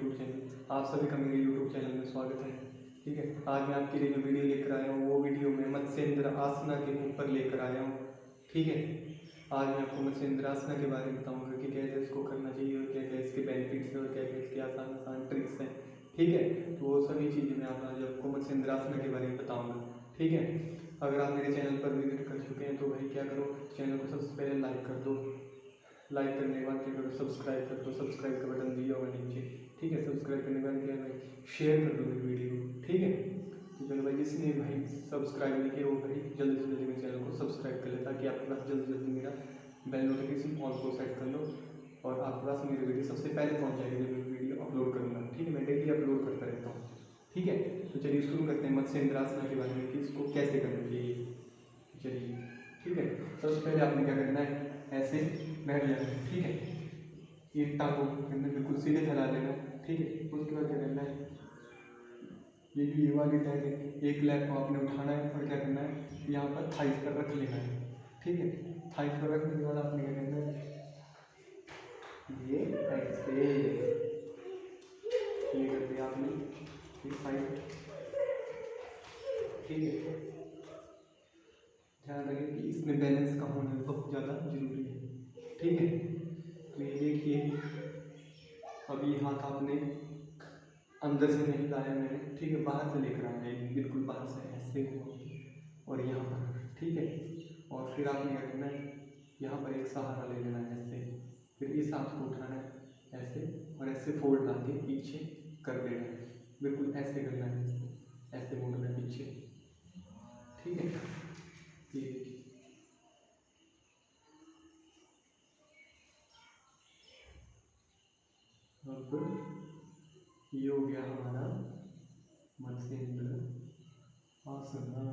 YouTube channel. आप सभी का मेरे यूट्यूब चैनल में स्वागत है। ठीक है, आज मैं आपके लिए जो वीडियो लेकर आया हूँ वो वीडियो मैं मत्स्येंद्र आसना के ऊपर लेकर आया हूँ। ठीक है, आज मैं आपको मत्स्येंद्र आसना के बारे में बताऊँगा कि कैसे इसको करना चाहिए और क्या क्या इसके बेनिफिट्स हैं और क्या क्या इसके आसान आसान ट्रिक्स हैं। ठीक है, तो वो सभी चीज़ें मैं आज आपको मत्स्येंद्र आसना के बारे में बताऊँगा। ठीक है, अगर आप मेरे चैनल पर विजिट कर चुके हैं तो भाई क्या करो, चैनल को सबसे पहले लाइक कर दो। लाइक करने के बाद क्या करो, सब्सक्राइब कर दो। सब्सक्राइब का बटन दिया होगा नीचे। ठीक है, सब्सक्राइब करने के बाद क्या है भाई, शेयर कर दो मेरी वीडियो को। ठीक है, तो चलो भाई, जिसने भाई सब्सक्राइब नहीं किया वो भाई जल्दी से जल्दी मेरे चैनल को सब्सक्राइब कर ले, ताकि आपके पास जल्दी जल्दी मेरा बेल नोटिफिकेशन ऑल को सेट कर लो और आपके पास मेरी वीडियो सबसे पहले पहुँच जाएगी जब मैं वीडियो अपलोड करूँगा। ठीक है, मैं डेली अपलोड करता रहता हूँ। ठीक है, तो चलिए शुरू करते हैं मत्स्येंद्र आसना के बारे में कि इसको कैसे करना चाहिए। चलिए, ठीक है, सबसे पहले आपने क्या करना है, ऐसे बैठ जाना है। ठीक है, एक टांग को करना बिल्कुल सीधे फैला लेना। ठीक है, उसके बाद क्या करना है, ये जो ये वाली टैग है, एक लेग को आपने उठाना है और क्या करना है, यहाँ पर थाइस पर रख लेना है। ठीक है, थाइस पर रखने के बाद आपने क्या करना है, ये ऐसे ये कर दिया आपने इस साइड। ठीक है, ध्यान रखें कि इसमें बैलेंस का होना बहुत ज़्यादा जरूरी है। ठीक है, तो ये देखिए, अभी हाथ आपने अंदर से नहीं लाया मैंने। ठीक है, बाहर से लेकर आया है, बिल्कुल बाहर से ऐसे हुआ और यहाँ पर। ठीक है, और फिर आपने क्या करना है, यहाँ पर एक सहारा ले लेना है ऐसे, फिर इस हाथ को उठाना है ऐसे और ऐसे फोल्ड ला के पीछे कर देना है। बिल्कुल ऐसे करना है, ऐसे मोड़ना है पीछे। ठीक है, ये देखिए, अब ये हो गया हमारा मत्स्येंद्र आसना।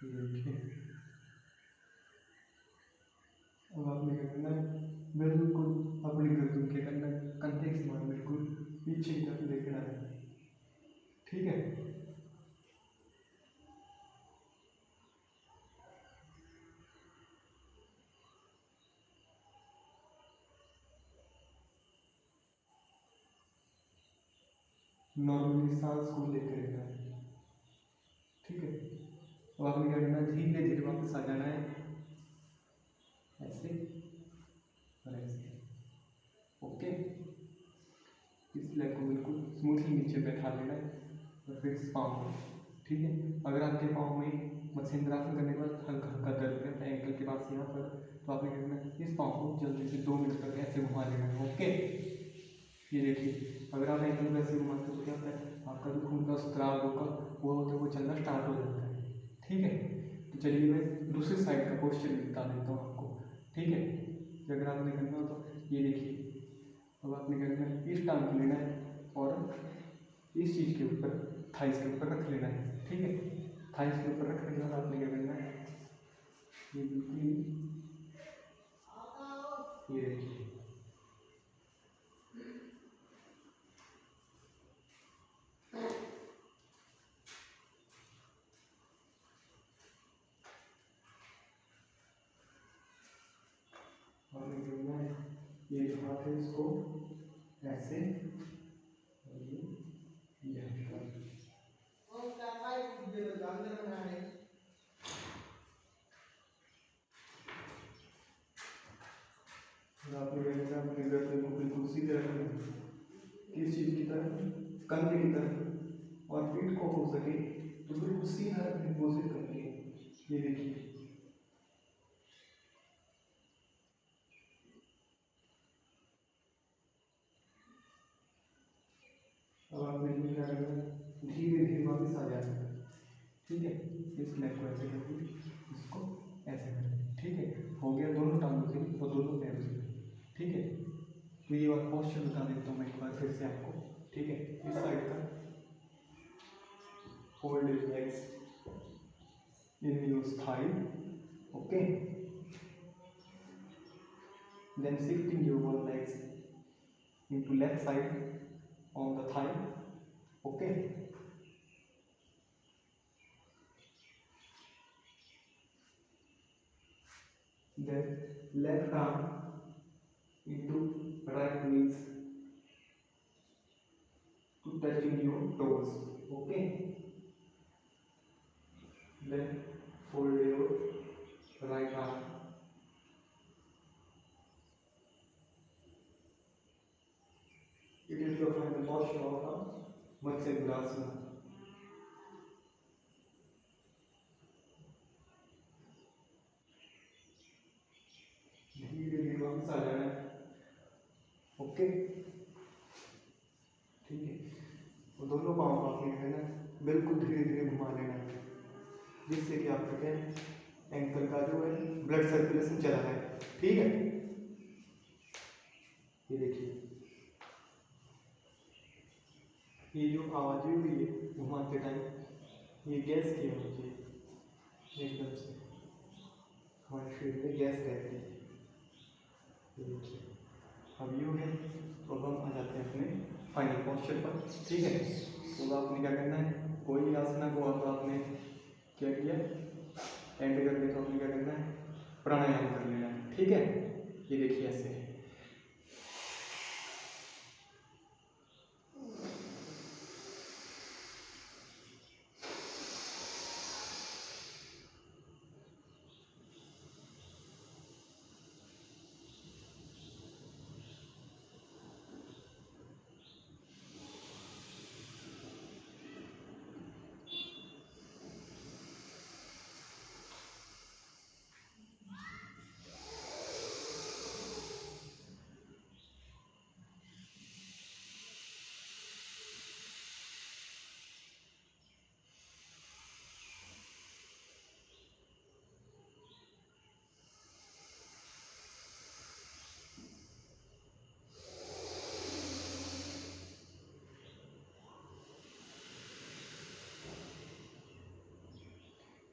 देखिए, अब आपने क्या करना है, बिल्कुल अपनी गर्दन के करना है, कंधे के समान बिल्कुल पीछे की तरफ लेकर आना है। ठीक है, नॉर्मली सांस को लेकर रहना है। ठीक है, अब आपने क्या करना है, धीरे धीरे वापस आ जाना है ऐसे और ऐसे। ओके, इस लेग को बिल्कुल स्मूथली नीचे बैठा लेना है और फिर इस पाँव को। ठीक है, अगर आपके पाँव में मत्स्येंद्र आसन करने के बाद हल्का हल्का दर्द रहता है एंकल के पास यहाँ पर, तो आपने क्या करना है, इस पाँव को जल्दी से 2 मिनट तक ऐसे घुमा लेना है। ओके, ये देखिए, अगर आप एंकल को ऐसे घुमाते तो क्या होता है, आपका जो खून का स्त्राव होगा वो होता है, वो चलना स्टार्ट हो जाता है। ठीक है, तो चलिए मैं दूसरी साइड का पोस्चर भी बता देता हूँ आपको। ठीक है, कि अगर आपने करना हो तो ये देखिए, अब आपने क्या करना है, इस टांग को लेना है और इस चीज़ के ऊपर, थाइस के ऊपर रख लेना है। ठीक है, थाइस के ऊपर रखने के बाद आपने क्या करना है, ये बिल्कुल ये देखिए, आपने क्या करना है, ये जो हाथ है इसको ऐसे और ये हल्का। आपने क्या करना है, अपने गर्दन को बिल्कुल सीधे रखना है, किस चीज़ की तरफ, कंधे की तरफ, और पीठ को हो सके तो बिल्कुल सीधा रखने की कोशिश करनी है। ये देखिए, अब आपने क्या करना है, धीरे धीरे वापस आ जाना है। ठीक है, इस लेग को ऐसे करके इसको ऐसे करें। ठीक है, हो गया दोनों टांगों से और दोनों पैरों से। ठीक है, तो ये और पोस्चर बता देता हूँ मैं एक बार फिर से आपको। ठीक है, इस साइड का hold your legs in your thigh. Okay, then shifting your one legs into left side on the thigh. Okay, then left arm into right knees. touching your toes. Okay, then fold your right arm. It is the final posture of a Matsyendrasana. धीरे धीरे वापस आ जाना है। Okay, ठीक है। और दोनों पाँव को आपने है ना बिल्कुल धीरे धीरे घुमा लेना है, जिससे कि आपका क्या है एंकल का जो है ब्लड सर्कुलेशन चला है। ठीक है, ये देखिए, ये जो आवाज हो रही है घुमाते टाइम, ये गैस की आवाज है। एकदम से हमारे शरीर में गैस रहती है। ये देखिए, अब यूँ है तो अब हम आ जाते हैं अपने फाइनल पोस्चर पर। ठीक है, तो आपने क्या करना है, कोई भी आसना को अब आपने क्या किया एंड करके तो आपने क्या करना है प्राणायाम कर लेना है। ठीक है, ये देखिए ऐसे है।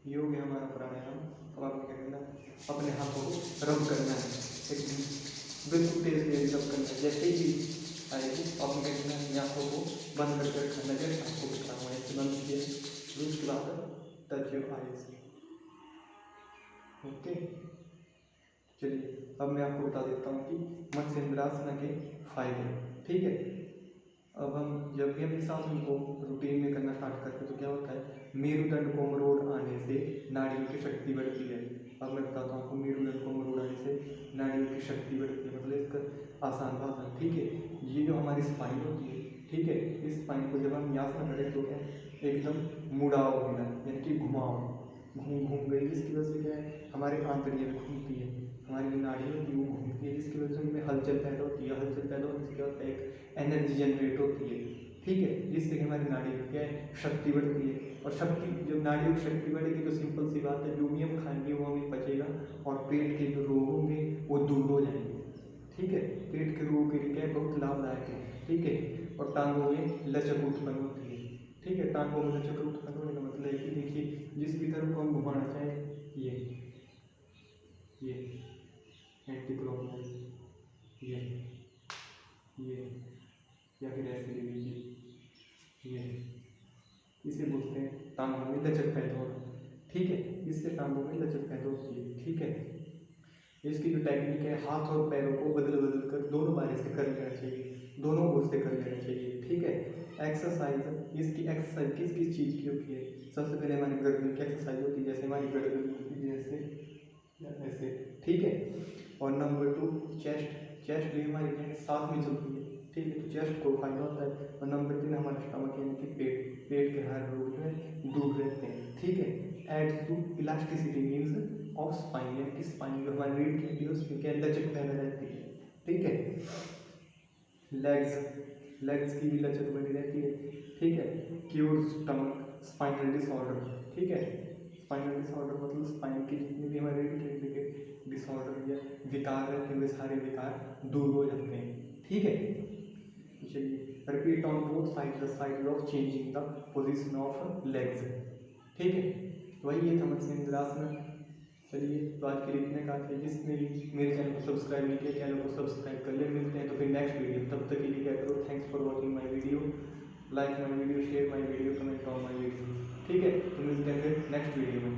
ये हो गया हमारा प्राणायाम। अब आपको क्या करना है, अपने हाथों को रब करना है, एकदम बिल्कुल तेज तेज रब करना है। जैसे ही आएगी आपको क्या करना है, आँखों को बंद करके रखना है। जैसे आपको बता रहा हूँ ऐसे बंद किया, फिर उसके बाद टच योर आईज। ओके, चलिए अब मैं आपको बता देता हूँ कि मत्स्येंद्रासना के फायदे। ठीक है, अब हम जब भी हम इस आसन को रूटीन में करना स्टार्ट करते हैं तो क्या होता है, मेरुदंड को मरोड़ आने से नाड़ियों की शक्ति बढ़ती है। अब मैं बताता हूँ आपको, मेरुदंड को मरोड़ आने से नाड़ियों की शक्ति बढ़ती है, मतलब इसका आसान भाषा। ठीक है, ये जो हमारी स्पाइन होती है, ठीक है, इस स्पाइन को जब हम आसन करें तो क्या एकदम मुड़ाव होगा, यानी कि घुमाव, घूम घूम गई, जिसकी वजह से क्या है हमारे आंतड़ियाँ भी घूमती है, हमारी जो नाड़ी होती है वो घूमती है, जिसकी वजह से उनमें हलचल पैदा होती है। हलचल पैदा होने से क्या होता है, एक एनर्जी जनरेट होती है। ठीक है, जिससे कि हमारी नाड़ी में क्या है शक्ति बढ़ती है। और शक्ति, जब नाड़ी में शक्ति बढ़ेगी तो सिंपल सी बात है, जो भी हम खाएंगे वो हमें पचेगा और पेट के जो रोग होंगे वो दूर हो जाएंगे। ठीक है, पेट के रोग के लिए क्या है बहुत लाभदायक है। ठीक है, और टांगों में लचक उत्पन्न होती है। ठीक है, टांगों में लचक उत्पन्न होने का मतलब है कि देखिए जिस भी तरफ को हम घुमाना चाहें, ये एंटी क्लॉकवाइज, ये या फिर ऐसे ले लीजिए, ये इसे बोलते हैं टांगों में लचक पैदा होना। ठीक है, इससे टांगों में लचक पैदा होती है। ठीक है, इसकी जो टेक्निक है, हाथ और पैरों को बदल बदल कर दोनों बारी से कर लेना चाहिए, दोनों ओर से कर लेना चाहिए। ठीक है, एक्सरसाइज, इसकी एक्सरसाइज किस किस चीज़ की होती है, सबसे पहले हमारी गर्दन की एक्सरसाइज होती है, जैसे हमारी गर्दन होती है जैसे ऐसे। ठीक है, और नंबर 2 चेस्ट, चेस्ट भी हमारी साथ में चलती है। ठीक है, तो चेस्ट को फायदा होता है। और नंबर 3 हमारा स्टमक यानी कि पेट, पेट के हर रोग जो है दूर रहते हैं। ठीक है, adds to elasticity means of spine, यानी कि स्पाइन जो हमारी रीढ़ की हड्डी है उसमें क्या लचक पैदा रहती है। ठीक है, लेग्स, लेग्स की भी लचक बनी रहती है। ठीक है, क्यूर स्टमक स्पाइनल डिसऑर्डर। ठीक है, स्पाइनल डिसऑर्डर मतलब स्पाइन की जितनी भी हमारे रीढ़ की हड्डी के डिसऑर्डर या विकार रहते हैं वे सारे विकार दूर हो जाते हैं। ठीक है, चलिए repeat on both side the side of changing the position of legs. ठीक है, वही है मत्स्येंद्रासन। चलिए तो आज के लिए इतने काफी है। जिसने भी मेरे चैनल को सब्सक्राइब नहीं किया, चैनल को सब्सक्राइब कर ले। मिलते हैं तो फिर नेक्स्ट वीडियो, तब तक के लिए क्या करो, thanks for watching my video, like my video, share my video, comment on my video. ठीक है, तो मिलते हैं फिर नेक्स्ट वीडियो में।